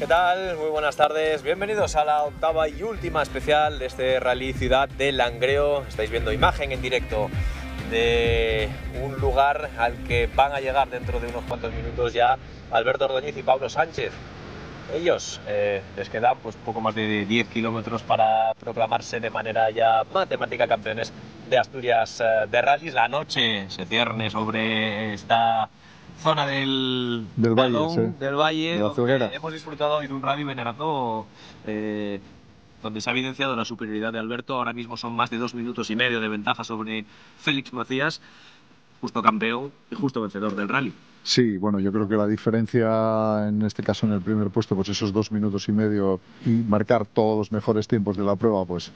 tal? Muy buenas tardes. Bienvenidos a la octava y última especial de este Rally Ciudad de Langreo. Estáis viendo imagen en directo de un lugar al que van a llegar dentro de unos cuantos minutos ya Alberto Ordóñez y Pablo Sánchez. Ellos les quedan pues poco más de 10 kilómetros para proclamarse de manera ya matemática campeones de Asturias de rallies. La noche se cierne sobre esta zona del valle, sí. del valle, de la Felguera. Hemos disfrutado hoy de un rally venerato donde se ha evidenciado la superioridad de Alberto. Ahora mismo son más de 2 minutos y medio de ventaja sobre Félix Macías, justo campeón y justo vencedor del rally. Sí, bueno, yo creo que la diferencia en este caso en el primer puesto, pues esos 2 minutos y medio y marcar todos los mejores tiempos de la prueba, pues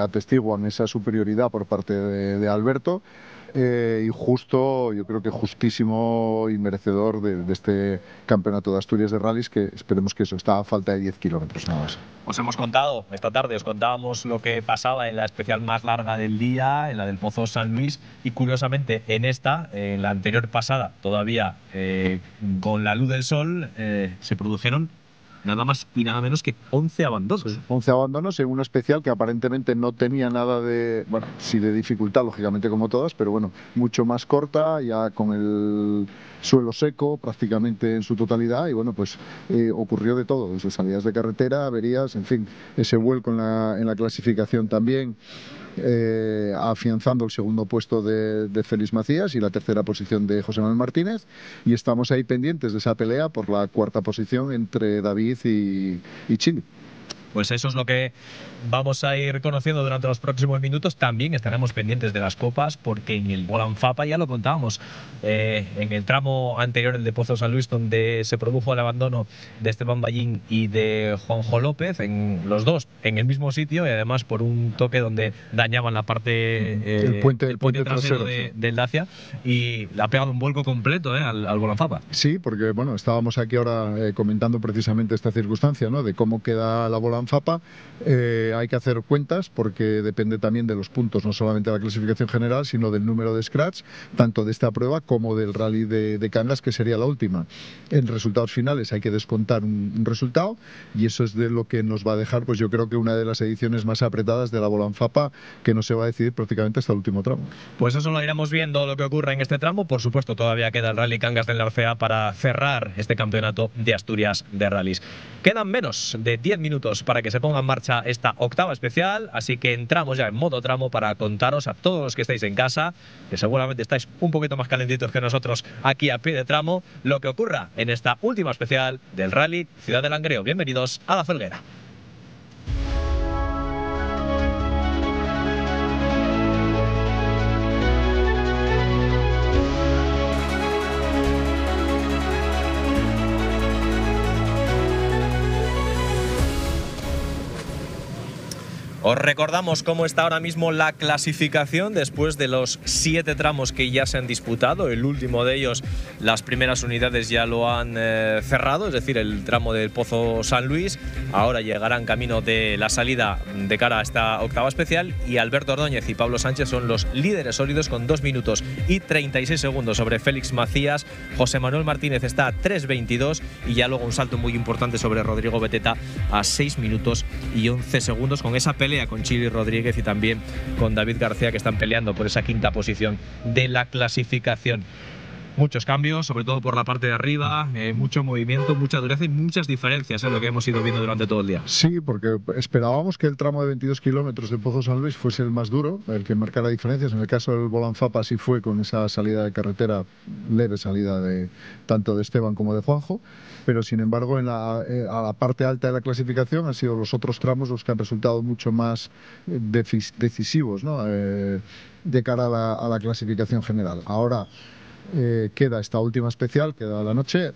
atestiguan esa superioridad por parte de Alberto. Y justo, yo creo que justísimo y merecedor de este campeonato de Asturias de rallies, que esperemos que eso está a falta de 10 kilómetros nada más. Os hemos contado, esta tarde os contábamos lo que pasaba en la especial más larga del día, en la del Pozo San Luis, y curiosamente en esta, en la anterior pasada, todavía con la luz del sol, se produjeron nada más y nada menos que 11 abandonos. Sí, 11 abandonos en una especial que aparentemente no tenía nada de, bueno, sí de dificultad, lógicamente como todas, pero bueno, mucho más corta, ya con el suelo seco prácticamente en su totalidad, y bueno, pues ocurrió de todo, desde salidas de carretera, averías, en fin, ese vuelco en la clasificación también. Afianzando el segundo puesto de Félix Macías y la tercera posición de José Manuel Martínez, y estamos ahí pendientes de esa pelea por la cuarta posición entre David y Chili. Pues eso es lo que vamos a ir conociendo durante los próximos minutos. También estaremos pendientes de las copas, porque en el Bolanfapa ya lo contábamos, en el tramo anterior, el de Pozo San Luis, donde se produjo el abandono de Esteban Ballín y de Juanjo López, en los dos en el mismo sitio, y además por un toque donde dañaban la parte el puente trasero del Dacia, y le ha pegado un vuelco completo al Bolanfapa. Sí, porque bueno, estábamos aquí ahora comentando precisamente esta circunstancia, ¿no?, de cómo queda la Bolanfapa. Hay que hacer cuentas porque depende también de los puntos, no solamente de la clasificación general, sino del número de scratch, tanto de esta prueba como del rally de Cangas, que sería la última. En resultados finales hay que descontar un resultado, y eso es de lo que nos va a dejar, pues yo creo que una de las ediciones más apretadas de la Bolanfapa, que no se va a decidir prácticamente hasta el último tramo. Pues eso lo iremos viendo, lo que ocurre en este tramo. Por supuesto, todavía queda el Rally Cangas del Narcea para cerrar este campeonato de Asturias de rallies. Quedan menos de 10 minutos para que se ponga en marcha esta octava especial, así que entramos ya en modo tramo para contaros a todos los que estáis en casa, que seguramente estáis un poquito más calentitos que nosotros aquí a pie de tramo, lo que ocurra en esta última especial del Rally Ciudad de Langreo. Bienvenidos a la Felguera. Os recordamos cómo está ahora mismo la clasificación después de los 7 tramos que ya se han disputado. El último de ellos, las primeras unidades ya lo han cerrado, es decir, el tramo del Pozo San Luis. Ahora llegarán camino de la salida de cara a esta octava especial, y Alberto Ordóñez y Pablo Sánchez son los líderes sólidos con 2 minutos y 36 segundos sobre Félix Macías. José Manuel Martínez está a 3.22 y ya luego un salto muy importante sobre Rodrigo Beteta a 6 minutos y 11 segundos, con esa pelea con Chili Rodríguez y también con David García, que están peleando por esa quinta posición de la clasificación. Muchos cambios, sobre todo por la parte de arriba, mucho movimiento, mucha dureza y muchas diferencias en lo que hemos ido viendo durante todo el día. Sí, porque esperábamos que el tramo de 22 kilómetros de Pozo San Luis fuese el más duro, el que marcara diferencias. En el caso del Bolanfapa sí fue, con esa salida de carretera, leve salida tanto de Esteban como de Juanjo, pero sin embargo a la parte alta de la clasificación han sido los otros tramos los que han resultado mucho más decisivos, ¿no?, de cara a la clasificación general. Ahora queda esta última especial, queda la noche.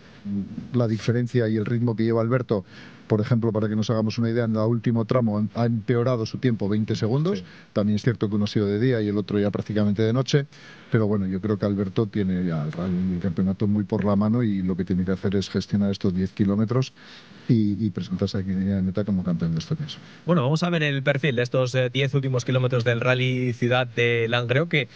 La diferencia y el ritmo que lleva Alberto, por ejemplo, para que nos hagamos una idea, en el último tramo ha empeorado su tiempo 20 segundos. Sí. También es cierto que uno ha sido de día y el otro ya prácticamente de noche, pero bueno, yo creo que Alberto tiene ya el campeonato muy por la mano, y lo que tiene que hacer es gestionar estos 10 kilómetros y presentarse aquí en meta como campeón de este mes. Bueno, vamos a ver el perfil de estos 10 últimos kilómetros del Rally Ciudad de Langreo, que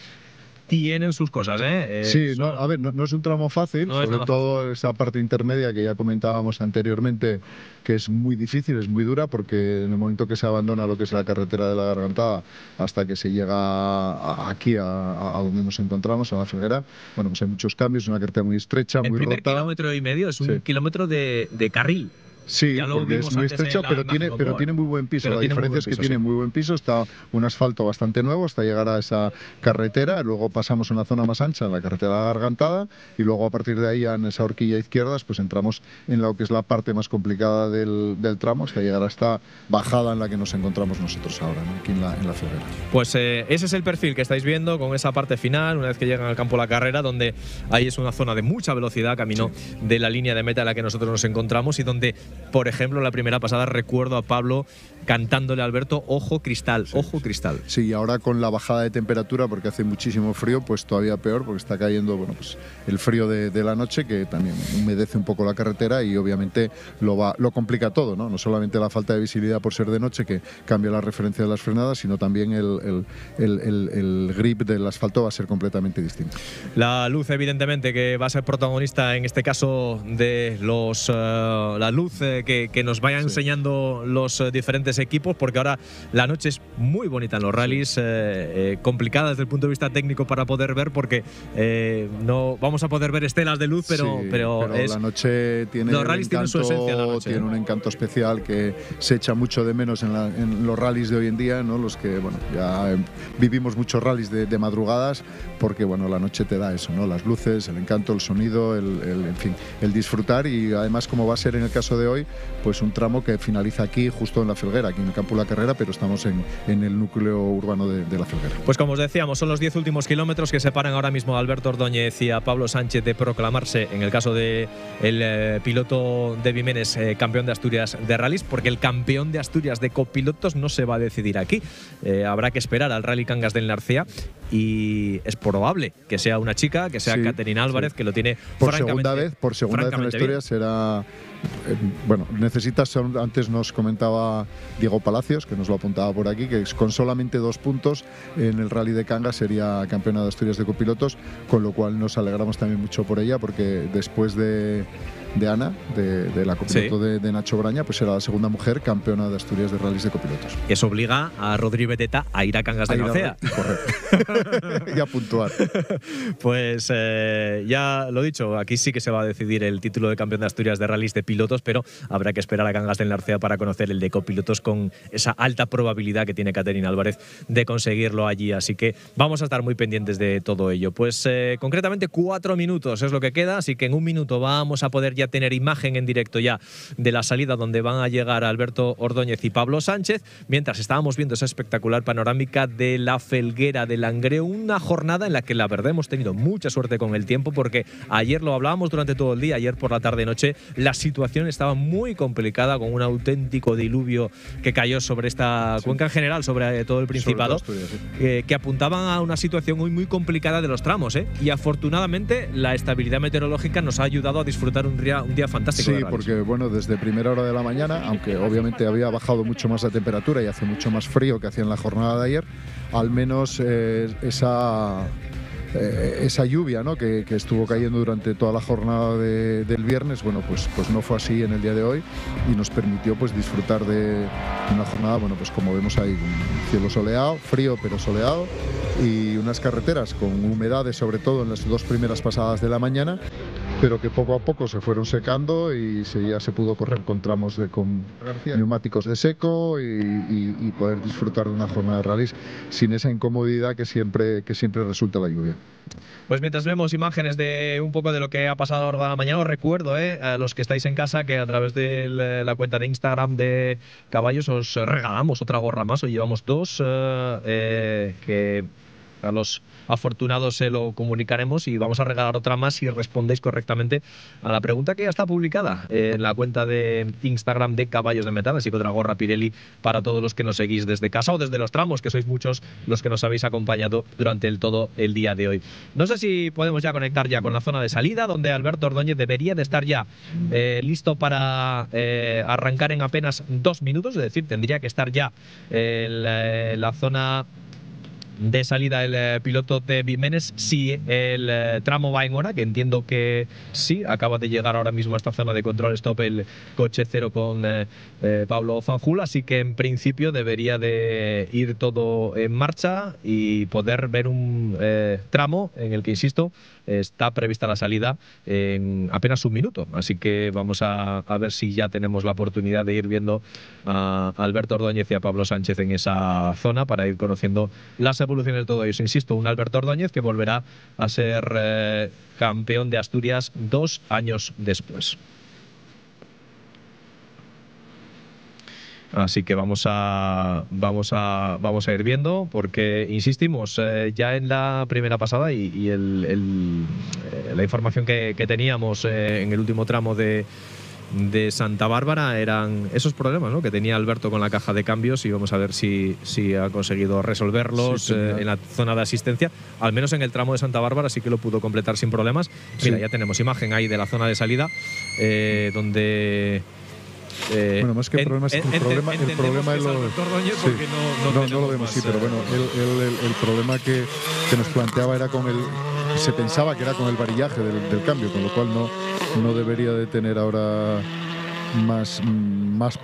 tienen sus cosas, ¿eh? Sí, no, a ver, no es un tramo fácil, No es sobre nada todo esa parte intermedia que ya comentábamos anteriormente, que es muy difícil, es muy dura, porque en el momento que se abandona lo que es la carretera de la Gargantada hasta que se llega aquí a donde nos encontramos, a la Felguera, bueno, pues hay muchos cambios, es una carretera muy estrecha, El muy primer rota. kilómetro y medio es un Sí. kilómetro de carril. Sí, Ya lo porque es vimos muy antes estrecha, en la pero imagen tiene onboard. muy buen piso. Pero La tiene muy diferencia buen es que piso, tiene sí. muy buen piso, está un asfalto bastante nuevo hasta llegar a esa carretera, luego pasamos a una zona más ancha, en la carretera de la Gargantada, y luego a partir de ahí, en esa horquilla izquierda, pues entramos en lo que es la parte más complicada del tramo, hasta llegar a esta bajada en la que nos encontramos nosotros ahora, ¿no? Aquí en la Felguera. Pues ese es el perfil que estáis viendo con esa parte final, una vez que llegan al campo la carrera, donde ahí es una zona de mucha velocidad, camino de la línea de meta en la que nosotros nos encontramos, y donde, por ejemplo, en la primera pasada recuerdo a Pablo cantándole a Alberto, ojo cristal, ojo cristal. Sí, y ahora con la bajada de temperatura, porque hace muchísimo frío, pues todavía peor, porque está cayendo, bueno, pues el frío de la noche, que también humedece un poco la carretera y obviamente lo complica todo, ¿no? No solamente la falta de visibilidad por ser de noche, que cambia la referencia de las frenadas, sino también el grip del asfalto va a ser completamente distinto. La luz, evidentemente, que va a ser protagonista en este caso de la luz que nos vayan enseñando los diferentes equipos, porque ahora la noche es muy bonita en los rallies, complicada desde el punto de vista técnico para poder ver, porque no vamos a poder ver estelas de luz, pero la noche tiene los rallies tienen su esencia en la noche, tiene un encanto especial que se echa mucho de menos en los rallies de hoy en día, ¿no? Los que, bueno, ya vivimos muchos rallies de madrugadas, porque, bueno, la noche te da eso, ¿no? Las luces, el encanto, el sonido, en fin, el disfrutar, y además, como va a ser en el caso de hoy, pues un tramo que finaliza aquí, justo en la Felguera, aquí en el campo de la Carrera, pero estamos en el núcleo urbano de la Felguera. Pues como os decíamos, son los 10 últimos kilómetros que separan ahora mismo a Alberto Ordóñez y a Pablo Sánchez de proclamarse, en el caso de el piloto de Vimenes, campeón de Asturias de rallies, porque el campeón de Asturias de copilotos no se va a decidir aquí. Habrá que esperar al Rally Cangas del Narcea, y es probable que sea una chica, que sea Caterina Álvarez, que lo tiene por segunda vez en la historia bien. será. Bueno, necesitas, antes nos comentaba Diego Palacios, que nos lo apuntaba por aquí, que con solamente 2 puntos en el Rally de Cangas sería campeona de Asturias de copilotos, con lo cual nos alegramos también mucho por ella, porque después de Ana, de la copiloto de Nacho Braña, pues era la segunda mujer campeona de Asturias de rallies de copilotos. Eso obliga a Rodri Beteta a ir a Cangas de Narcea. Correcto. Y a puntuar. Pues ya lo dicho, aquí sí que se va a decidir el título de campeón de Asturias de rallies de pilotos, pero habrá que esperar a Cangas del Narcea para conocer el de copilotos, con esa alta probabilidad que tiene Caterina Álvarez de conseguirlo allí. Así que vamos a estar muy pendientes de todo ello. Pues concretamente 4 minutos es lo que queda, así que en un minuto vamos a poder ya tener imagen en directo ya de la salida, donde van a llegar Alberto Ordóñez y Pablo Sánchez, mientras estábamos viendo esa espectacular panorámica de la Felguera de Langreo, una jornada en la que la verdad hemos tenido mucha suerte con el tiempo, porque ayer lo hablábamos durante todo el día, ayer por la tarde-noche la situación estaba muy complicada, con un auténtico diluvio que cayó sobre esta cuenca en general, sobre todo el Principado, que apuntaban a una situación muy, muy complicada de los tramos, y afortunadamente la estabilidad meteorológica nos ha ayudado a disfrutar un día fantástico. Sí, porque bueno, desde primera hora de la mañana, aunque obviamente había bajado mucho más la temperatura y hace mucho más frío que hacía en la jornada de ayer, al menos esa lluvia, ¿no?, que estuvo cayendo durante toda la jornada del viernes, bueno, pues no fue así en el día de hoy, y nos permitió pues disfrutar de una jornada, bueno, pues como vemos ahí, un cielo soleado, frío pero soleado, y unas carreteras con humedades, sobre todo en las 2 primeras pasadas de la mañana, pero que poco a poco se fueron secando y ya se pudo correr con tramos con neumáticos de seco y poder disfrutar de una jornada de rallies sin esa incomodidad que siempre resulta la lluvia. Pues mientras vemos imágenes de un poco de lo que ha pasado ahora de la mañana, os recuerdo a los que estáis en casa que a través de la cuenta de Instagram de Caballos os regalamos otra gorra más. Hoy llevamos 2 que a los afortunados se lo comunicaremos, y vamos a regalar otra más si respondéis correctamente a la pregunta que ya está publicada en la cuenta de Instagram de Caballos de Metal. Así que otra gorra Pirelli para todos los que nos seguís desde casa o desde los tramos, que sois muchos los que nos habéis acompañado durante todo el día de hoy. No sé si podemos ya conectar ya con la zona de salida, donde Alberto Ordóñez debería de estar ya listo para arrancar en apenas 2 minutos, es decir, tendría que estar ya en la zona de salida el piloto de Vimenes, si el tramo va en hora, que entiendo que sí. Acaba de llegar ahora mismo a esta zona de control stop el coche cero con Pablo Fanjul, así que en principio debería de ir todo en marcha y poder ver un tramo en el que, insisto, está prevista la salida en apenas un minuto. Así que vamos a ver si ya tenemos la oportunidad de ir viendo a Alberto Ordóñez y a Pablo Sánchez en esa zona para ir conociendo las evoluciones de todo ello. Insisto, un Alberto Ordóñez que volverá a ser campeón de Asturias 2 años después. Así que vamos a ir viendo, porque insistimos ya en la primera pasada y la información que teníamos en el último tramo de Santa Bárbara eran esos problemas, ¿no?, que tenía Alberto con la caja de cambios, y vamos a ver si ha conseguido resolverlos sí, en la zona de asistencia. Al menos en el tramo de Santa Bárbara sí que lo pudo completar sin problemas. Sí. Mira, ya tenemos imagen ahí de la zona de salida, donde… bueno, más que problemas, el problema es lo… Sí. No lo vemos, sí, pero bueno, el problema que nos planteaba era con el… Se pensaba que era con el varillaje del cambio, con lo cual no debería de tener ahora más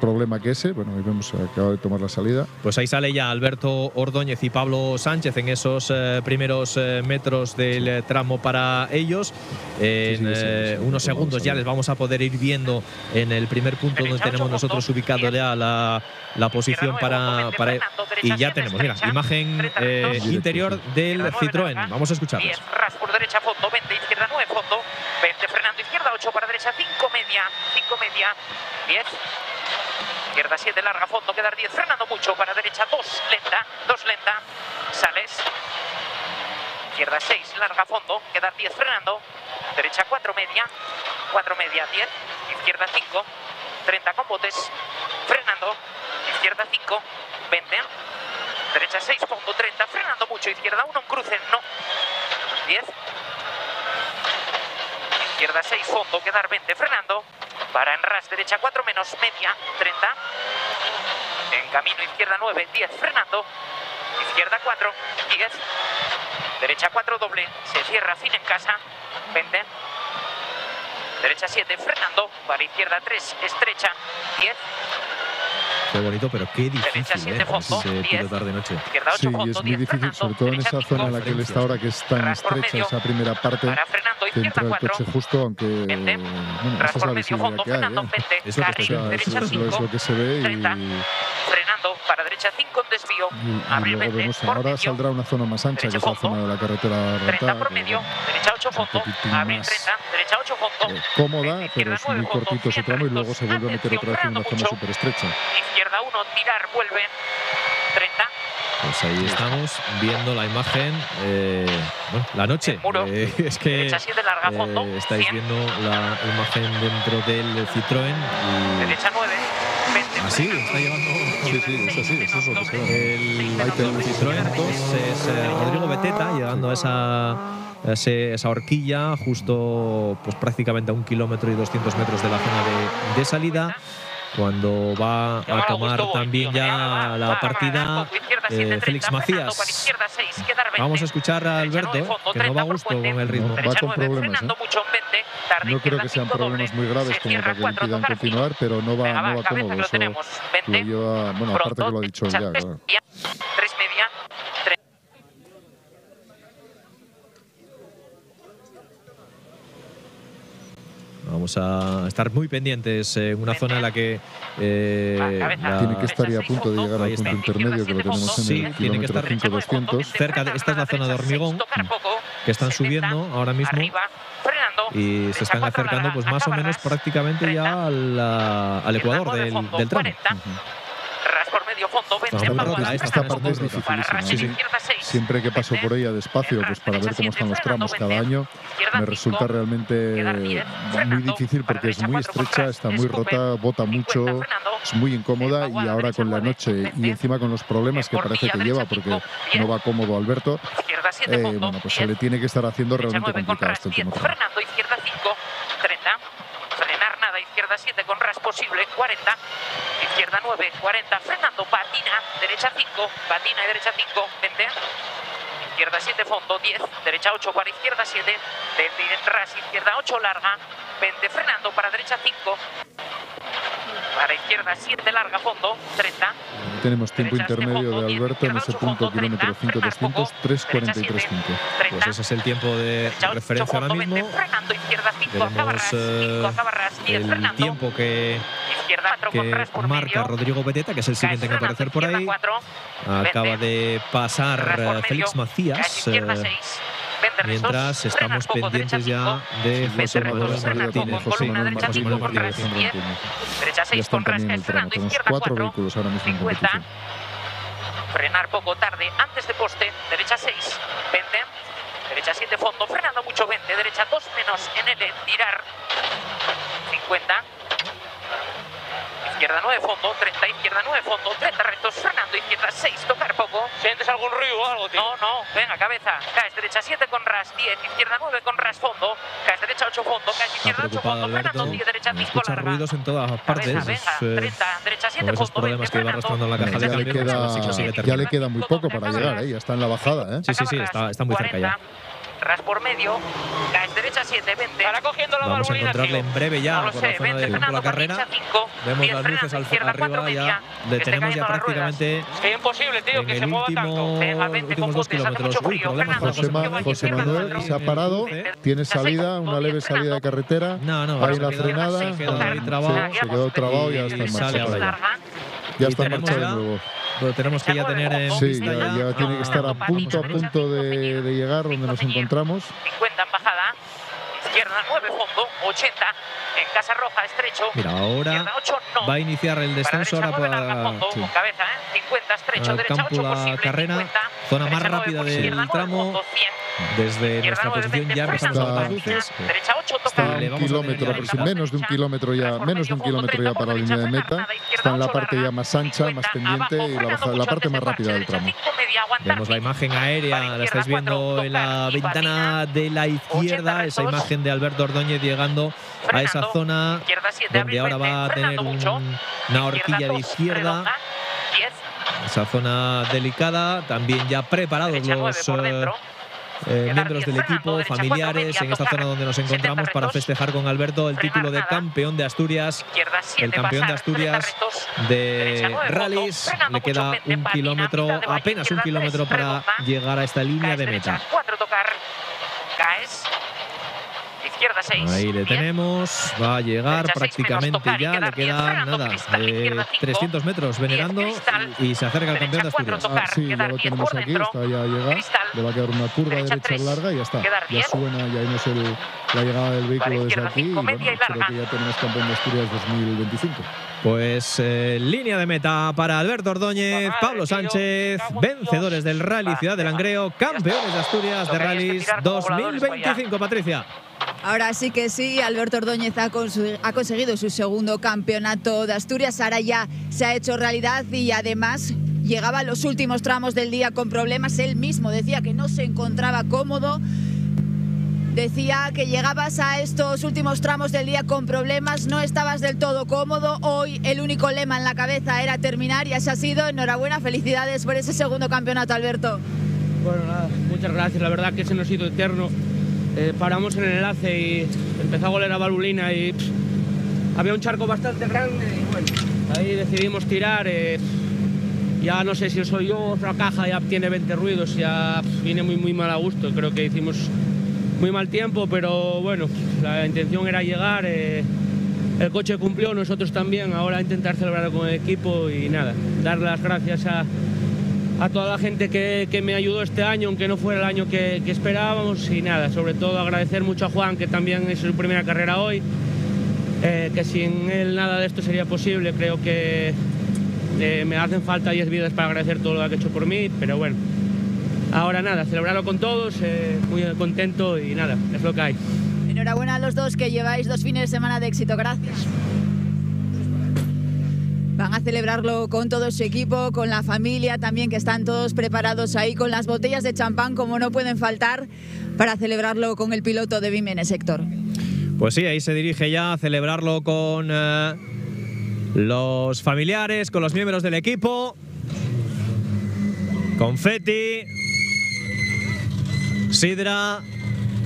problema que ese. Bueno, ahí vemos, acaba de tomar la salida. Pues ahí sale ya Alberto Ordóñez y Pablo Sánchez en esos primeros metros del tramo para ellos. En unos segundos ya les vamos a poder ir viendo en el primer punto donde tenemos nosotros ubicado ya la posición para y ya tenemos, mira, imagen interior del Citroën. Vamos a escucharlos. 10, ras por derecha, fondo, 20, izquierda, 9, fondo, 20, frenando, izquierda, 8 para derecha, 5 media, 10, izquierda 7, larga, fondo, quedar 10, frenando mucho, para derecha 2 lenta, sales, izquierda 6, larga, fondo, quedar 10, frenando, derecha 4 media, 10, izquierda 5, 30 con botes, frenando, izquierda 5, 20, derecha 6, fondo 30, frenando mucho, izquierda 1, un cruce, no, 10, izquierda 6, fondo, quedar 20, frenando, para en ras, derecha 4 menos, media, 30, en camino, izquierda 9, 10, frenando, izquierda 4, 10, derecha 4, doble, se cierra, fin en casa, 20, derecha 7, frenando, para izquierda 3, estrecha, 10, Qué bonito, pero qué derecha difícil, 7, fondo, 10, pilotar de noche. izquierda 8, Sí, fondo, es muy 10, difícil, frenando, sobre todo en derecha esa 5, zona en la que él está ahora, que es tan ras por estrecha medio, esa primera parte, para frenando, que izquierda entra el 4, coche justo, aunque 20, bueno, ras esa es por la medio, visibilidad fondo, que hay, frenando, 20, Es lo que carril, está eso derecha es 5, lo que se ve 30, frenando, para derecha 5, en desvío, y abril luego 20, vemos, por ahora medio, saldrá una zona más ancha, que derecha es la fondo, zona de la carretera 30 rentada, por que, medio, bueno, derecha 8, un fondo, poquitín abril más 30, derecha 8, fondo, cómoda, pero izquierda es muy 9, fondo, cortito ese 100 tramo, y luego rectos, se vuelve a meter otra vez en una atención, zona frenando súper estrecha. izquierda 1, tirar, vuelve, 30, Pues ahí estamos viendo la imagen, bueno, la noche. muro, Es que derecha 7, larga, fondo, estáis 100, viendo la imagen dentro del Citroën y derecha 9, 20, así está llevando Sí, es así, eso es lo que se ve. el Citroën 2. Es Rodrigo Beteta llegando a esa horquilla justo, pues prácticamente a 1 kilómetro y 200 metros de la zona de salida, cuando va a tomar también ya la partida Félix Macías. Vamos a escuchar a Alberto, que no va a gusto con el ritmo. Va con problemas, No creo que sean problemas muy graves como para que le impidan continuar, pero no va cómodo. Eso lo lleva, bueno, aparte que lo ha dicho él ya, claro. 3 media, Vamos a estar muy pendientes en una zona en la que tiene que estar ya a punto de llegar al punto intermedio, que lo tenemos en sí, el tiene que kilómetro estar 5-200. cerca de, esta es la zona de hormigón que están subiendo ahora mismo y se están acercando pues más o menos prácticamente ya al ecuador del tramo. Esta parte es dificilísima. Sí, sí. Siempre que paso por ella despacio, pues para ver cómo están los tramos cada año, me resulta realmente muy difícil porque es muy estrecha, está muy rota, bota mucho, es muy incómoda, y ahora con la noche y encima con los problemas que parece que lleva porque no va cómodo Alberto, bueno, pues se le tiene que estar haciendo realmente complicado este último tramo. Frenando, izquierda 5, 30, frenar nada, izquierda 7 con ras posible, 40, izquierda 9, 40, frenando, patina, derecha 5, patina y derecha 5, 20, izquierda 7 fondo, 10, derecha 8 para izquierda 7, ras izquierda 8 larga, 20 frenando para derecha 5, para izquierda 7 larga fondo, 30. Tenemos tiempo intermedio de Alberto en ese punto, kilómetro 5.200, 3.43.5. Pues ese es el tiempo de referencia ahora mismo. Veremos el tiempo que marca Rodrigo Beteta, que es el siguiente en aparecer por ahí. Acaba de pasar Félix Macías, mientras estamos pendientes ya de José Manuel Martínez. Ya están también en el tramo. Tenemos 4 vehículos ahora mismo en competición. Frenar poco tarde, antes de poste, derecha 6, 20, derecha 7 fondo, frenando mucho 20, derecha 2 menos en L, tirar 50, izquierda 9 fondo, 30, izquierda 9 fondo, 30 rectos, frenando, izquierda 6, tocar poco. ¿Sientes algún ruido o algo, tío? No, venga, cabeza, caes derecha 7 con ras, 10, izquierda 9 con ras fondo, caes derecha 8 fondo, caes izquierda 8 fondo, frenando, 10, derecha 5 escucha larga. ruidos en todas partes. Cabeza, venga, 30, derecha 7 esos fondo, problemas que iba arrastrando en la caja de cambio. Ya le queda muy poco para llegar, ya está en la bajada. Sí, está muy cerca ya. Ras por medio, caes derecha 7, 20. Ahora cogiendo la Vamos a valvulina, encontrarle en breve ya No lo por sé, la zona 20 de la frenando carrera. para derecha 5, Vemos 10 las luces frenando, izquierda 4 arriba, media, ya le que tenemos esté ya cayendo las ruedas. prácticamente Es que es imposible, tío, en que el se mueva tanto. Venga, 20 con últimos 2 botes, hace kilómetros. mucho frío, Problemas para Fernando. José Manuel se ha parado, tiene salida, una leve salida de carretera. No, Hay la frenada, se queda ahí trabado. se quedó trabado y ya está en sale marcha. ahora Ya Y está en tenemos marcha de ya- nuevo. Lo tenemos que ya tener en Sí, vista ya tiene que estar a punto de llegar donde nos encontramos. 50 en bajada, izquierda 9 fondo, 80 en Casa Roja estrecho. Mira, ahora izquierda 8 no. va a iniciar el descenso Para ahora derecha 9 larga fondo, sí, con cabeza, 50 estrecho, al derecha 8 campo la posible, carrera, 50, zona más derecha 9 rápida por del izquierda 9 tramo. fondo, 100. Desde Izquierda nuestra 9, posición 20, ya empezamos a ver las luces. Derecha 8 Está toca. a Le un vamos a kilómetro, tener ya menos de un kilómetro ya para la línea de meta. Está en la parte ya más ancha, más pendiente y la parte más rápida del tramo. Vemos la imagen aérea, la estáis viendo en la ventana de la izquierda, esa imagen de Alberto Ordóñez llegando a esa zona donde ahora va a tener una horquilla de izquierda. Esa zona delicada, también ya preparados los miembros del equipo, familiares, en esta zona donde nos encontramos para festejar con Alberto el título de campeón de Asturias, el campeón de Asturias de rallies. Le queda un kilómetro, apenas un kilómetro para llegar a esta línea de meta. 4 tocar, caes. Izquierda 6. Ahí le tenemos, va a llegar prácticamente ya, le quedan nada, 300 metros venerando y se acerca el campeón de Asturias. Sí, ya lo tenemos aquí, está ya a llegar. Le va a quedar una curva derecha larga y ya está. Ya suena, ya vemos la llegada del vehículo desde aquí y bueno, creo que ya tenemos campeón de Asturias 2025. Pues línea de meta para Alberto Ordóñez, Pablo Sánchez, vencedores del Rally Ciudad del Langreo, campeones de Asturias de Rallys 2025, Patricia. Ahora sí que sí, Alberto Ordóñez ha conseguido su segundo campeonato de Asturias, ahora ya se ha hecho realidad y además llegaba a los últimos tramos del día con problemas. Él mismo decía que no se encontraba cómodo, decía que llegabas a estos últimos tramos del día con problemas, no estabas del todo cómodo. Hoy el único lema en la cabeza era terminar y así ha sido. Enhorabuena, felicidades por ese segundo campeonato, Alberto. Bueno, nada, muchas gracias, la verdad que se nos hizo eterno. Paramos en el enlace y empezó a goler la valvulina y había un charco bastante grande y bueno, ahí decidimos tirar. Ya no sé si soy yo o la caja, ya tiene 20 ruidos, ya viene muy mal a gusto. Creo que hicimos muy mal tiempo, pero bueno, la intención era llegar. El coche cumplió, nosotros también. Ahora intentar celebrarlo con el equipo y nada, dar las gracias a toda la gente que me ayudó este año, aunque no fuera el año que esperábamos, y nada, sobre todo agradecer mucho a Juan, que también es su primera carrera hoy, que sin él nada de esto sería posible. Creo que me hacen falta 10 vidas para agradecer todo lo que ha hecho por mí, pero bueno, ahora nada, celebrarlo con todos, muy contento y nada, es lo que hay. Enhorabuena a los dos, que lleváis 2 fines de semana de éxito, gracias. Van a celebrarlo con todo su equipo, con la familia también, que están todos preparados ahí con las botellas de champán, como no pueden faltar, para celebrarlo con el piloto de Bimenes, Héctor. Pues sí, ahí se dirige ya a celebrarlo con los familiares, con los miembros del equipo. Confeti. sidra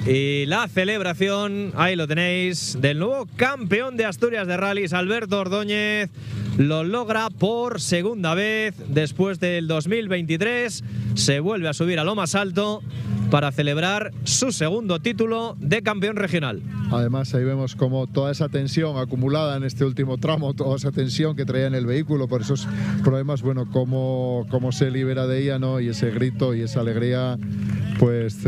y la celebración, ahí lo tenéis, del nuevo campeón de Asturias de rallies, Alberto Ordóñez. Lo logra por segunda vez después del 2023. Se vuelve a subir a lo más alto para celebrar su segundo título de campeón regional. Además, ahí vemos como toda esa tensión acumulada en este último tramo, toda esa tensión que traía en el vehículo por esos problemas, bueno, cómo se libera de ella, ¿no? Y ese grito y esa alegría, pues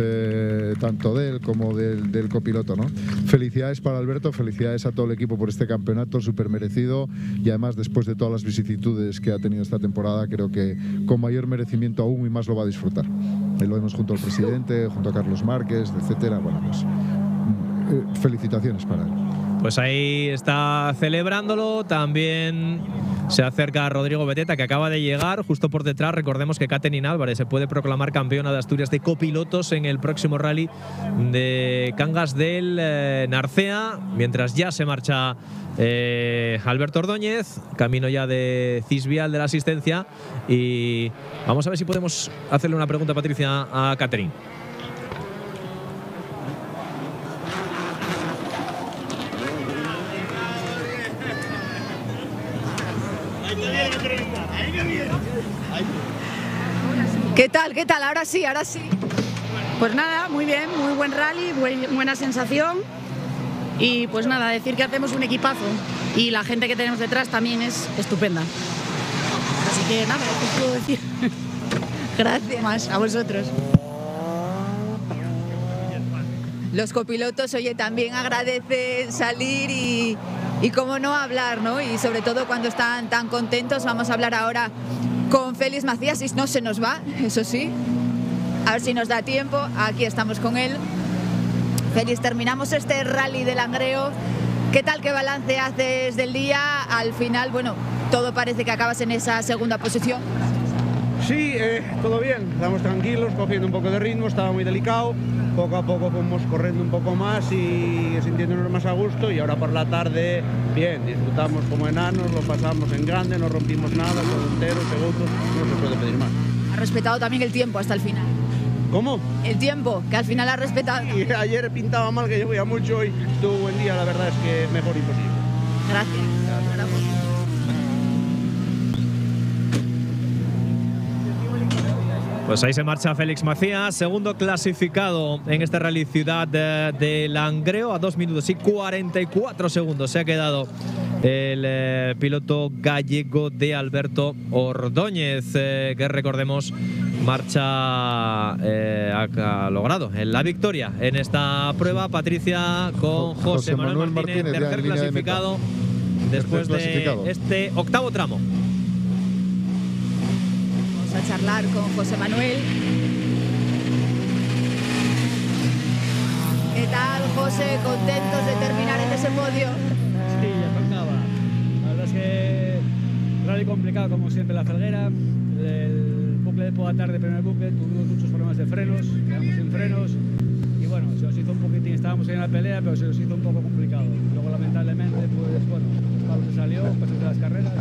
tanto de él como del copiloto, ¿no? Felicidades para Alberto, felicidades a todo el equipo por este campeonato, súper merecido, y además después de todas las vicisitudes que ha tenido esta temporada, creo que con mayor merecimiento aún y más lo va a disfrutar. Lo vemos junto al presidente, junto a Carlos Márquez, etcétera. Bueno, pues felicitaciones para él. Pues ahí está celebrándolo. También se acerca Rodrigo Beteta, que acaba de llegar justo por detrás. Recordemos que Katherine Álvarez se puede proclamar campeona de Asturias de copilotos en el próximo rally de Cangas del Narcea, mientras ya se marcha Alberto Ordóñez, camino ya de Cisvial de la Asistencia. Y vamos a ver si podemos hacerle una pregunta, Patricia, a Katherine. ¿Qué tal? ¿Qué tal? Ahora sí, ahora sí. Pues nada, muy bien, muy buen rally, buena sensación. Y pues nada, decir que hacemos un equipazo y la gente que tenemos detrás también es estupenda. Así que nada, ¿qué puedo decir? Gracias más a vosotros. Los copilotos, oye, también agradecen salir y cómo no hablar, ¿no? Y sobre todo cuando están tan contentos. Vamos a hablar ahora con Félix Macías, y no se nos va, eso sí. A ver si nos da tiempo. Aquí estamos con él. Félix, terminamos este rally de Langreo. ¿Qué tal, qué balance haces del día? Al final, bueno, todo parece que acabas en esa segunda posición. Sí, todo bien, estamos tranquilos, cogiendo un poco de ritmo, estaba muy delicado. Poco a poco fuimos corriendo un poco más y sintiéndonos más a gusto, y ahora por la tarde, bien, disfrutamos como enanos, lo pasamos en grande, no rompimos nada, todo entero, segundos, no se puede pedir más. Ha respetado también el tiempo hasta el final. ¿Cómo? El tiempo, que al final ha respetado. Y ayer pintaba mal, que llovía mucho, y estuvo buen día, la verdad es que mejor imposible. Gracias. Gracias. Pues ahí se marcha Félix Macías, segundo clasificado en este rally Ciudad de Langreo, a 2 minutos y 44 segundos. Se ha quedado el piloto gallego de Alberto Ordóñez, que recordemos marcha ha logrado en la victoria en esta prueba. Patricia, con José Manuel Martínez, tercer clasificado después de este octavo tramo. A charlar con José Manuel. ¿Qué tal, José? ¿Contentos de terminar en ese podio? Sí, ya tocaba. La verdad es que rally complicado como siempre la Felguera. El bucle de Poda Tarde, primer bucle, tuvimos muchos problemas de frenos, quedamos sin frenos y bueno, se nos hizo un poquitín, estábamos en la pelea, pero se nos hizo un poco complicado. Luego lamentablemente, pues bueno, Pablo se salió, pasó de las carreras.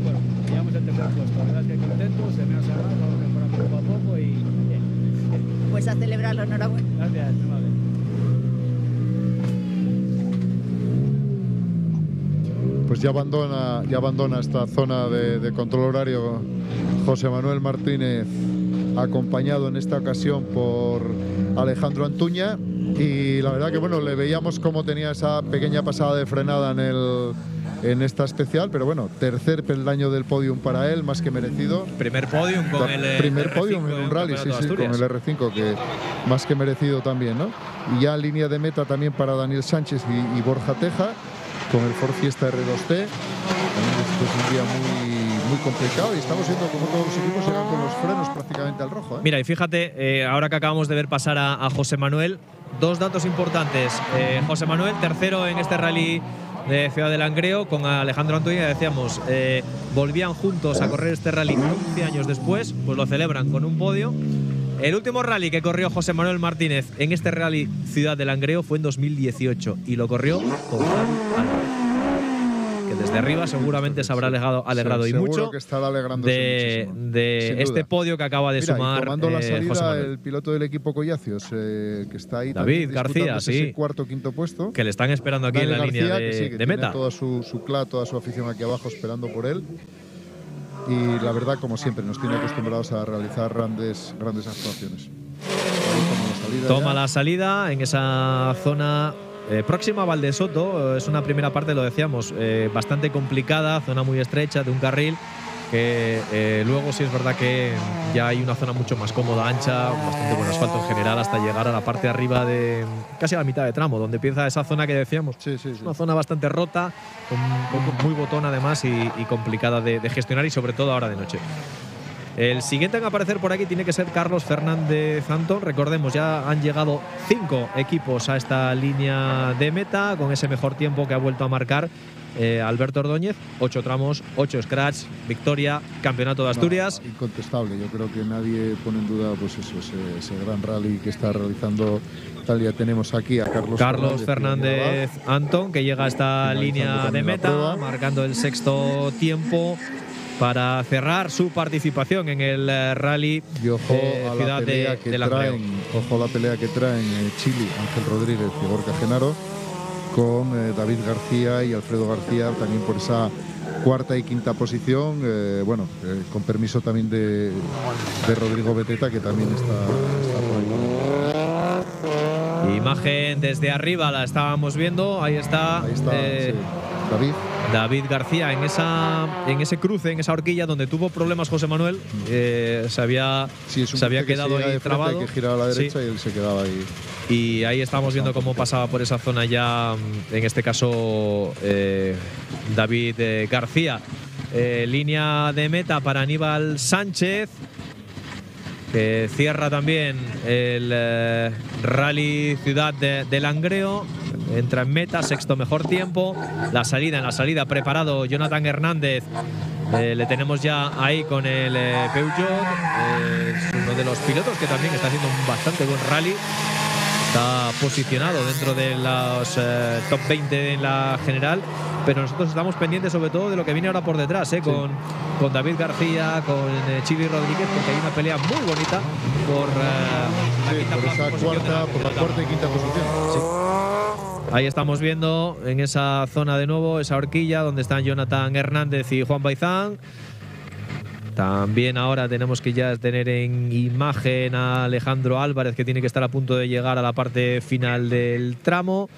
Bueno, llegamos al tercer puesto, la verdad es que contentos, de menos a más, vamos mejorando poco a poco y bien. Pues a celebrarlo, enhorabuena. Gracias, muy amable. Pues ya abandona esta zona de control horario José Manuel Martínez, acompañado en esta ocasión por Alejandro Antuña, y la verdad que bueno, le veíamos cómo tenía esa pequeña pasada de frenada en esta especial, pero bueno, tercer peldaño del podium para él, más que merecido. Primer podium con el primer R5 podium en un rally, sí, con el R5, que más que merecido también, ¿no? Y ya en línea de meta también para Daniel Sánchez y Borja Teja, con el Ford Fiesta R2T. También es un día muy complicado, y estamos viendo cómo todos los equipos llegan con los frenos prácticamente al rojo, ¿eh? Mira, y fíjate, ahora que acabamos de ver pasar a José Manuel, dos datos importantes. José Manuel, tercero en este rally de Ciudad de Langreo, con Alejandro Antuña, decíamos, volvían juntos a correr este rally 11 años después, pues lo celebran con un podio. El último rally que corrió José Manuel Martínez en este rally Ciudad de Langreo fue en 2018 y lo corrió con Juan Álvarez, que que desde arriba seguramente se habrá alegrado y seguro mucho que estará alegrándose muchísimo, sin este duda. podio que acaba de sumar tomando la José salida Manuel. el piloto del equipo Collacios, que está ahí David García, sí, ese cuarto quinto puesto, que le están esperando aquí David en la García, línea que sí, que de meta. tiene toda su afición aquí abajo esperando por él. Y la verdad, como siempre, nos tiene acostumbrados a realizar grandes actuaciones. Toma la salida en esa zona próxima a Valdesoto. Es una primera parte, lo decíamos, bastante complicada, zona muy estrecha de un carril, que luego sí es verdad que ya hay una zona mucho más cómoda, ancha, bastante buen asfalto en general, hasta llegar a la parte de arriba de casi a la mitad de tramo, donde empieza esa zona que decíamos. Sí. Una zona bastante rota, con muy botón además y complicada de gestionar, y sobre todo ahora de noche. El siguiente en aparecer por aquí tiene que ser Carlos Fernández Antón. Recordemos, ya han llegado 5 equipos a esta línea de meta con ese mejor tiempo que ha vuelto a marcar Alberto Ordóñez. 8 tramos, 8 scratch, victoria, campeonato de Asturias. No, incontestable. Yo creo que nadie pone en duda pues eso, ese gran rally que está realizando. Tal, ya tenemos aquí a Carlos Fernández Antón, que llega a esta línea de meta, marcando el 6º tiempo para cerrar su participación en el rally Ciudad de Langreo. Ojo a la pelea que traen Chili, Ángel Rodríguez y Gorka Genaro, con David García y Alfredo García, también por esa cuarta y quinta posición, con permiso también de Rodrigo Beteta, que también está por ahí. Imagen desde arriba, la estábamos viendo, ahí está sí. David García en ese cruce, en esa horquilla donde tuvo problemas José Manuel. Se había quedado ahí trabado. Hay que girar a la derecha y él se quedaba ahí. Y ahí estamos viendo cómo pasaba por esa zona ya, en este caso, David García. Línea de meta para Aníbal Sánchez, que cierra también el Rally Ciudad de Langreo. Entra en meta, 6º mejor tiempo. En la salida preparado Jonathan Hernández. Le tenemos ya ahí con el Peugeot. Es uno de los pilotos que también está haciendo un bastante buen rally. Está posicionado dentro de los top 20 en la general, pero nosotros estamos pendientes sobre todo de lo que viene ahora por detrás, con David García, con Chili Rodríguez, porque hay una pelea muy bonita por la cuarta y quinta posición. Sí. Ahí estamos viendo en esa zona de nuevo, esa horquilla donde están Jonathan Hernández y Juan Baizán. También ahora tenemos que ya tener en imagen a Alejandro Álvarez, que tiene que estar a punto de llegar a la parte final del tramo.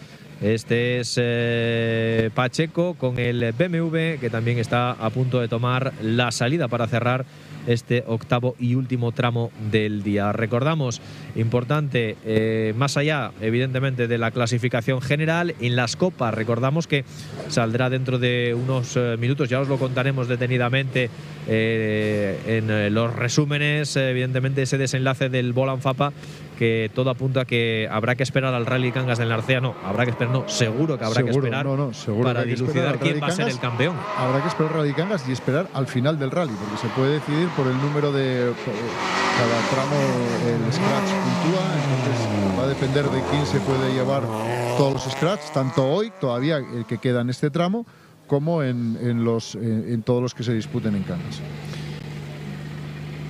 Este es Pacheco con el BMW, que también está a punto de tomar la salida para cerrar este 8º y último tramo del día. Recordamos, importante, más allá evidentemente de la clasificación general, en las copas recordamos que saldrá dentro de unos minutos, ya os lo contaremos detenidamente en los resúmenes, evidentemente ese desenlace del Bolan Fapa, que todo apunta a que habrá que esperar al Rally Cangas del Narcea. No, habrá que esperar, no, seguro que habrá que esperar para dilucidar quién va a ser el campeón. Habrá que esperar al Rally Cangas y esperar al final del rally, porque se puede decidir por el número de cada tramo. El scratch puntúa, entonces va a depender de quién se puede llevar todos los scratch, tanto hoy, todavía el que queda en este tramo, como en todos los que se disputen en Cangas.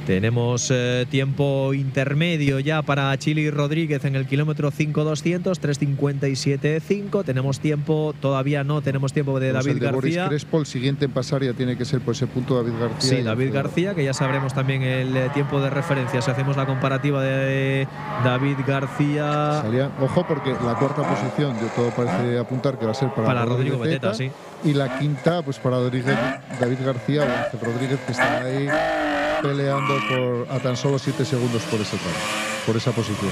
Tenemos tiempo intermedio ya para Chili Rodríguez en el kilómetro 5.200, 3.57.5. Tenemos tiempo, todavía no tenemos tiempo de David García. Boris Crespo, el siguiente en pasar ya tiene que ser por ese punto David García. Sí, David García, que ya sabremos también el tiempo de referencia. Si hacemos la comparativa de David García. Ojo, porque la cuarta posición, de todo parece apuntar que va a ser para Rodrigo Beteta, sí. Y la quinta, pues para David García o Ángel Rodríguez, que está ahí peleando a tan solo 7 segundos por ese tramo, por esa posición.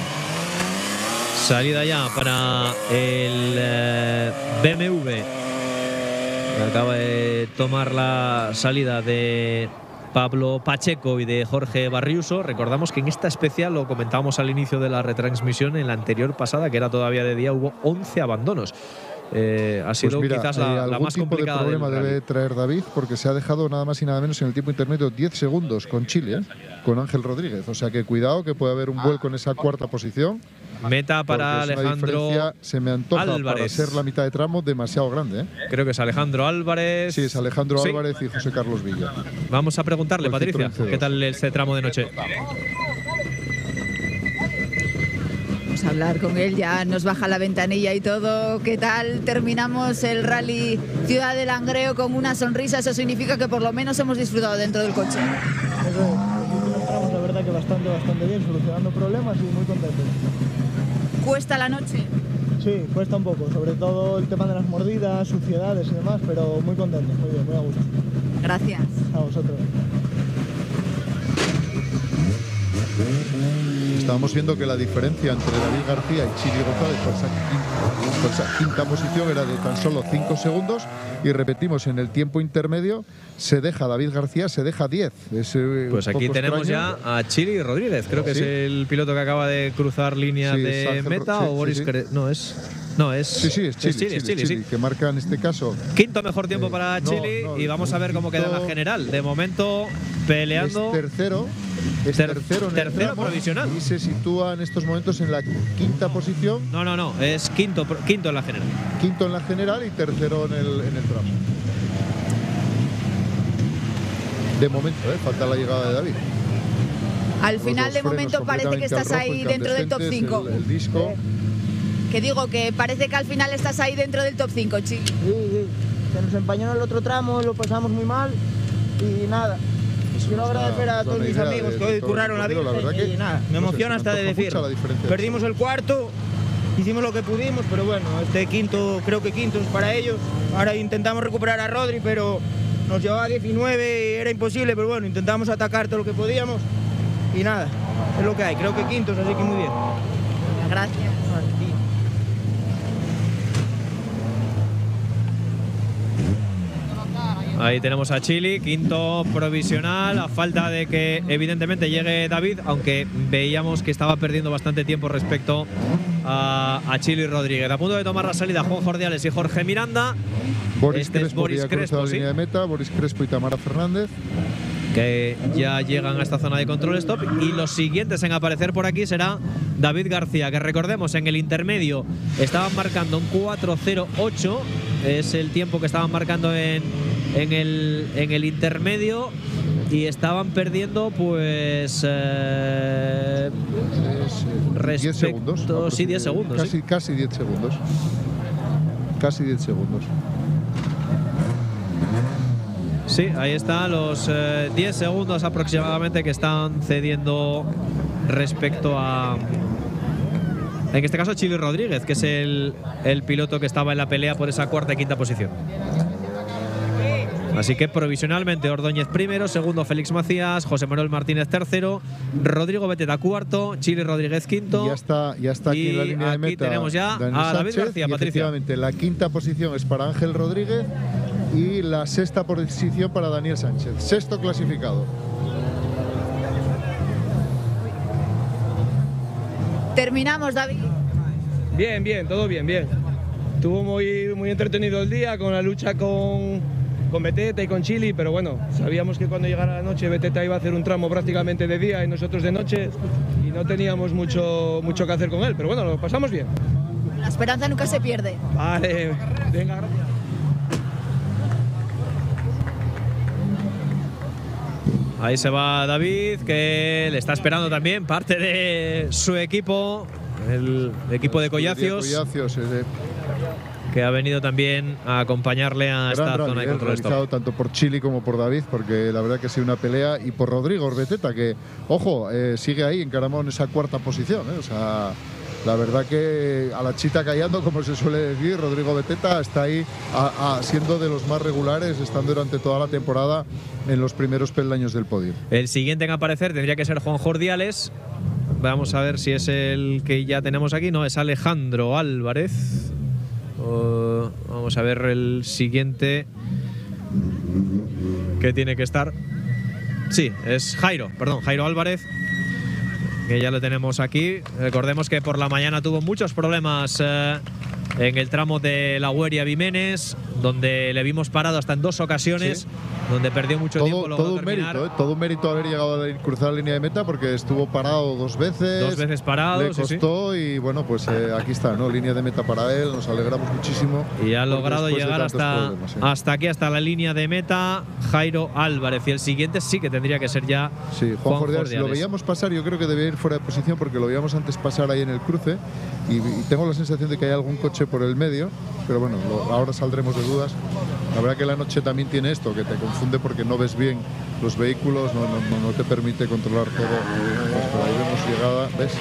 Salida ya para el BMW, que acaba de tomar la salida de Pablo Pacheco y de Jorge Barriuso. Recordamos que en esta especial, lo comentábamos al inicio de la retransmisión, en la anterior pasada, que era todavía de día, hubo 11 abandonos. ha sido Pues mira, quizás la algún más tipo complicada de problema del rally. debe traer David, porque se ha dejado nada más y nada menos en el tiempo intermedio 10 segundos con Chile, con Ángel Rodríguez. O sea que cuidado, que puede haber un vuelco en esa cuarta posición. Meta para porque es una Alejandro diferencia, se me antoja Álvarez. para ser la mitad de tramo demasiado grande, ¿eh? Creo que es Alejandro Álvarez. Sí, es Alejandro Sí. Álvarez y José Carlos Villa. Vamos a preguntarle, Por el Patricia, cinturón C2. ¿qué tal este tramo de noche? Vamos a hablar con él, ya nos baja la ventanilla y todo. ¿Qué tal? Terminamos el rally Ciudad del Langreo con una sonrisa. Eso significa que por lo menos hemos disfrutado dentro del coche. Estamos, la verdad, que bastante bien, solucionando problemas y muy contentos. ¿Cuesta la noche? Sí, cuesta un poco, sobre todo el tema de las mordidas, suciedades y demás, pero muy contentos, muy bien, muy a gusto. Gracias. A vosotros. Estábamos viendo que la diferencia entre David García y Chili González por esa quinta posición era de tan solo 5 segundos, y repetimos, en el tiempo intermedio se deja David García, se deja 10. Pues aquí tenemos ya a Chili Rodríguez, creo que Sí. es el piloto que acaba de cruzar línea Sí, de es Ángel meta, sí, o Boris sí. No, es Sí, es Chili, que marca en este caso. Quinto mejor tiempo para no, Chili, no, y vamos a ver cómo queda en la quinto- general. De momento peleando. Es tercero en el tercero tramo, provisional. y se sitúa en estos momentos en la quinta posición, No, es quinto en la general. quinto en la general y tercero en el tramo. De momento, falta la llegada de David. Al Los final, dos de frenos momento, parece que completamente al estás rojo, ahí dentro del top incandescentes, 5. El disco. Que digo que parece que al final estás ahí dentro del top 5, Chili. Sí, se nos empañó en el otro tramo, lo pasamos muy mal y nada. Quiero agradecer a todos mis amigos que hoy curraron la vida y nada, me emociona hasta de decirlo. Perdimos el cuarto, hicimos lo que pudimos, pero bueno, este quinto, creo que quinto es para ellos. Ahora intentamos recuperar a Rodri, pero nos llevaba 19 y era imposible, pero bueno, intentamos atacar todo lo que podíamos y nada, es lo que hay, creo que quintos, así que muy bien. Gracias. Ahí tenemos a Chili, quinto provisional, a falta de que evidentemente llegue David, aunque veíamos que estaba perdiendo bastante tiempo respecto a Chili Rodríguez. A punto de tomar la salida Juan Jordiales y Jorge Miranda. Boris Este es Crespo, Boris que ya cruza Crespo, la línea de meta, Boris Crespo y Tamara Fernández. Que ya llegan a esta zona de control stop, y los siguientes en aparecer por aquí será David García, que recordemos en el intermedio estaban marcando un 4:08, es el tiempo que estaban marcando en el intermedio, y estaban perdiendo pues 10 segundos. sí, 10 segundos. Casi 10 segundos. Casi 10 segundos. Sí, ahí están los 10 segundos aproximadamente que están cediendo respecto a, en este caso, Chili Rodríguez, que es el piloto que estaba en la pelea por esa cuarta y quinta posición. Así que provisionalmente Ordóñez primero, segundo Félix Macías, José Manuel Martínez tercero, Rodrigo Beteta cuarto, Chili Rodríguez quinto. Ya está aquí en la línea de meta. Aquí tenemos ya Daniel a David Sánchez, García, y Patricia. efectivamente, la quinta posición es para Ángel Rodríguez y la sexta posición para Daniel Sánchez. Sexto clasificado. Terminamos, David. Bien, todo bien. Estuvo muy entretenido el día con la lucha con Beteta y con Chili, pero bueno, sabíamos que cuando llegara la noche Beteta iba a hacer un tramo prácticamente de día y nosotros de noche, y no teníamos mucho que hacer con él, pero bueno, lo pasamos bien. La esperanza nunca se pierde. Vale, venga, gracias. Ahí se va David, que le está esperando también parte de su equipo, el equipo de Collacios, que ha venido también a acompañarle a esta zona de control realizado stop. tanto por Chili como por David, porque la verdad que ha sido una pelea, y por Rodrigo Beteta, que, ojo, sigue ahí encaramado en esa cuarta posición. O sea, la verdad que a la chita callando, como se suele decir, Rodrigo Beteta está ahí siendo de los más regulares, estando durante toda la temporada en los primeros peldaños del podio. El siguiente en aparecer tendría que ser Juan Jordiales. Vamos a ver si es el que ya tenemos aquí. No, es Alejandro Álvarez. Vamos a ver el siguiente que tiene que estar. Sí, es Jairo Álvarez, que ya lo tenemos aquí. Recordemos que por la mañana tuvo muchos problemas en el tramo de la Hueria Vimenes, donde le vimos parado hasta en 2 ocasiones, donde perdió mucho tiempo. Todo un mérito, todo un mérito haber llegado a cruzar la línea de meta, porque estuvo parado 2 veces. 2 veces parado. Le costó y bueno, pues aquí está, ¿no? Línea de meta para él, nos alegramos muchísimo. Y ha logrado llegar hasta aquí, hasta la línea de meta, Jairo Álvarez. Y el siguiente sí que tendría que ser ya Juan Jordiales. Si lo veíamos pasar, yo creo que debía ir fuera de posición, porque lo veíamos antes pasar ahí en el cruce y tengo la sensación de que hay algún coche por el medio, pero bueno, ahora saldremos de dudas. La verdad que la noche también tiene esto, que te confunde porque no ves bien los vehículos, no te permite controlar todo. Pues por ahí vemos llegada, ¿ves?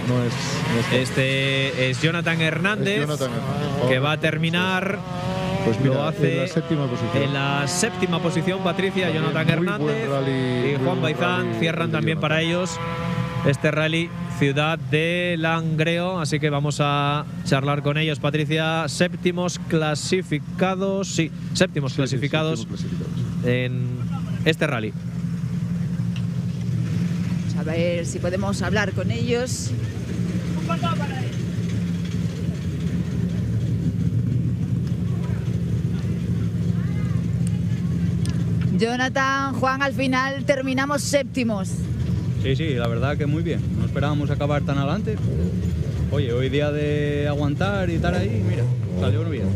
No es este es Jonathan Hernández, que va a terminar. Pues mira, lo hace en la séptima posición. Patricia, Jonathan Hernández y Juan Baizán cierran también para ellos este rally Ciudad de Langreo, así que vamos a charlar con ellos. Patricia, séptimos clasificados en este rally. Vamos a ver si podemos hablar con ellos. Jonathan, Juan, al final terminamos séptimos. Sí, la verdad que muy bien. No esperábamos acabar tan adelante. Oye, hoy día de aguantar y estar ahí, mira, salió bien.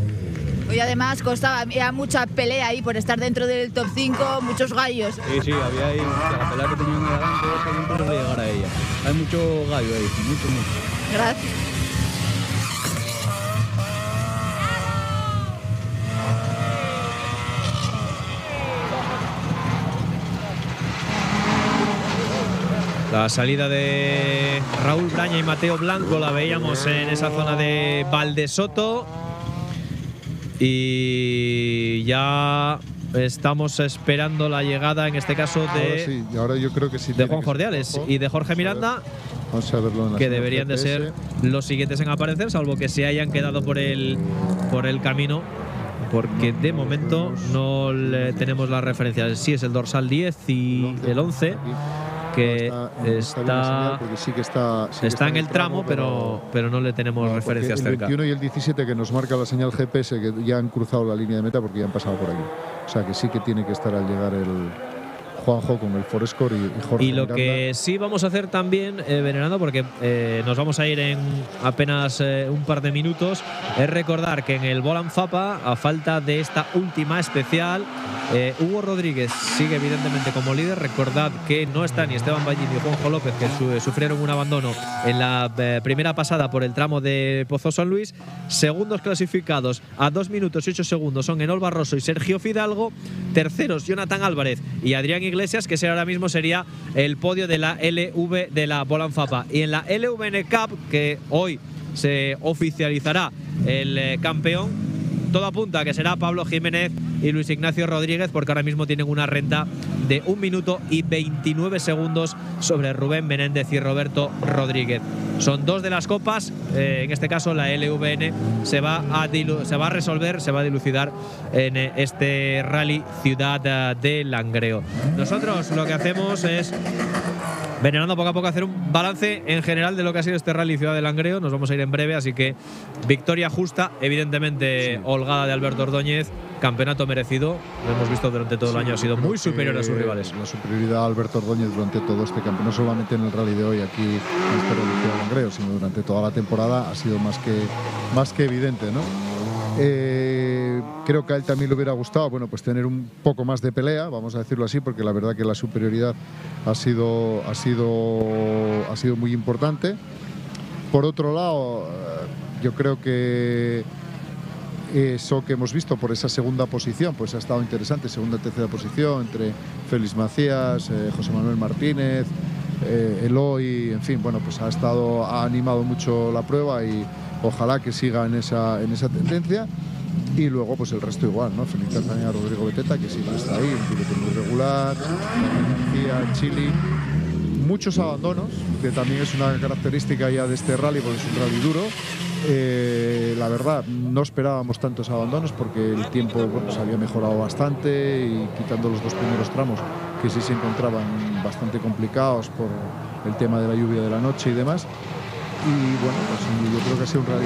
Hoy además costaba, había mucha pelea ahí por estar dentro del top 5, muchos gallos. Sí, había ahí, la pelea que tenían ahí adelante, es que no llegar a ella. Hay mucho gallo ahí, mucho. Gracias. La salida de Raúl Braña y Mateo Blanco la veíamos en esa zona de Valdesoto. Y ya estamos esperando la llegada, en este caso, ahora yo creo que sí, de Juan Jordiales y de Jorge Miranda. Vamos a verlo en la que deberían de ser los siguientes en aparecer, salvo que se hayan quedado por el camino, porque de momento no tenemos las referencias. Sí, es el dorsal 10 y el 11. Que está en el tramo, pero no le tenemos referencias cerca. El 21 y el 17 que nos marca la señal GPS, que ya han cruzado la línea de meta porque ya han pasado por aquí. O sea que sí que tiene que estar al llegar el Juanjo con el Forescore y Jorge Y lo Miranda. Que sí vamos a hacer también, Venerando, porque nos vamos a ir en apenas un par de minutos, es recordar que en el Volan Fapa, a falta de esta última especial, Hugo Rodríguez sigue evidentemente como líder. Recordad que no está ni Esteban Ballín ni Juanjo López, que sufrieron un abandono en la primera pasada por el tramo de Pozo San Luis. Segundos clasificados a 2 minutos y 8 segundos son Enol Barroso y Sergio Fidalgo. Terceros, Jonathan Álvarez y Adrián Iglesias, que ahora mismo sería el podio de la LV de la Volan Fapa. Y en la LVN Cup, que hoy se oficializará el campeón, todo apunta a que será Pablo Jiménez y Luis Ignacio Rodríguez, porque ahora mismo tienen una renta de 1 minuto y 29 segundos sobre Rubén Menéndez y Roberto Rodríguez. Son 2 de las copas, en este caso la LVN se va a resolver, se va a dilucidar en este rally Ciudad de Langreo. Nosotros lo que hacemos es, Venerando, poco a poco hacer un balance en general de lo que ha sido este rally Ciudad de Langreo. Nos vamos a ir en breve, así que victoria justa, evidentemente holgada de Alberto Ordóñez, campeonato merecido. Lo hemos visto durante todo el año, ha sido muy superior a sus rivales. La superioridad de Alberto Ordóñez durante todo este campeonato, no solamente en el rally de hoy aquí en este rally Ciudad de Langreo, sino durante toda la temporada, ha sido más que evidente, ¿no? Creo que a él también le hubiera gustado, bueno, pues tener un poco más de pelea, vamos a decirlo así, porque la verdad que la superioridad ha sido muy importante. Por otro lado, yo creo que eso que hemos visto por esa segunda posición, pues ha estado interesante, segunda y tercera posición entre Félix Macías, José Manuel Martínez, Eloy, en fin, bueno, pues ha animado mucho la prueba y ojalá que siga en esa tendencia. Y luego pues el resto igual, ¿no? Felicitar también a Rodrigo Beteta, que siempre está ahí, un piloto muy regular, García, Chile. Muchos abandonos, que también es una característica ya de este rally, porque es un rally duro. La verdad, no esperábamos tantos abandonos porque el tiempo, bueno, se había mejorado bastante, y quitando los 2 primeros tramos, que sí se encontraban bastante complicados por el tema de la lluvia de la noche y demás. Y bueno, pues yo creo que ha sido un rally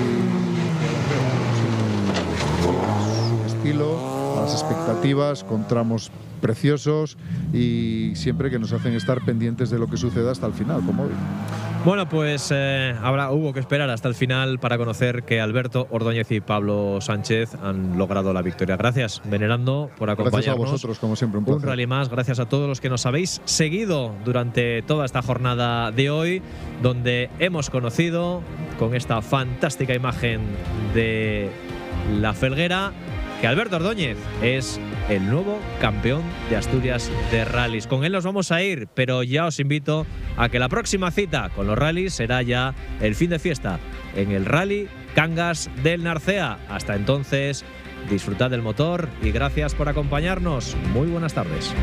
tranquilo, a las expectativas, con tramos preciosos y siempre que nos hacen estar pendientes de lo que suceda hasta el final, como hoy. Bueno, pues hubo que esperar hasta el final para conocer que Alberto Ordóñez y Pablo Sánchez han logrado la victoria. Gracias, Venerando, por acompañarnos. Gracias a vosotros, como siempre, un placer. Un rally más. Gracias a todos los que nos habéis seguido durante toda esta jornada de hoy, donde hemos conocido con esta fantástica imagen de la Felguera que Alberto Ordóñez es el nuevo campeón de Asturias de rallies. Con él nos vamos a ir, pero ya os invito a que la próxima cita con los rallies será ya el fin de fiesta en el Rally Cangas del Narcea. Hasta entonces, disfrutad del motor y gracias por acompañarnos. Muy buenas tardes.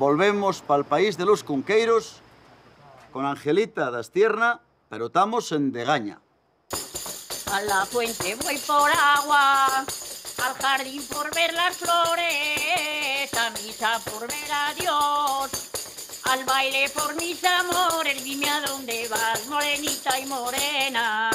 Volvemos para el país de los cunqueiros con Angelita da Estierna, pero estamos en Degaña. A la fuente voy por agua, al jardín por ver las flores, a misa por ver a Dios, al baile por mis amores. Dime a dónde vas, morenita y morena.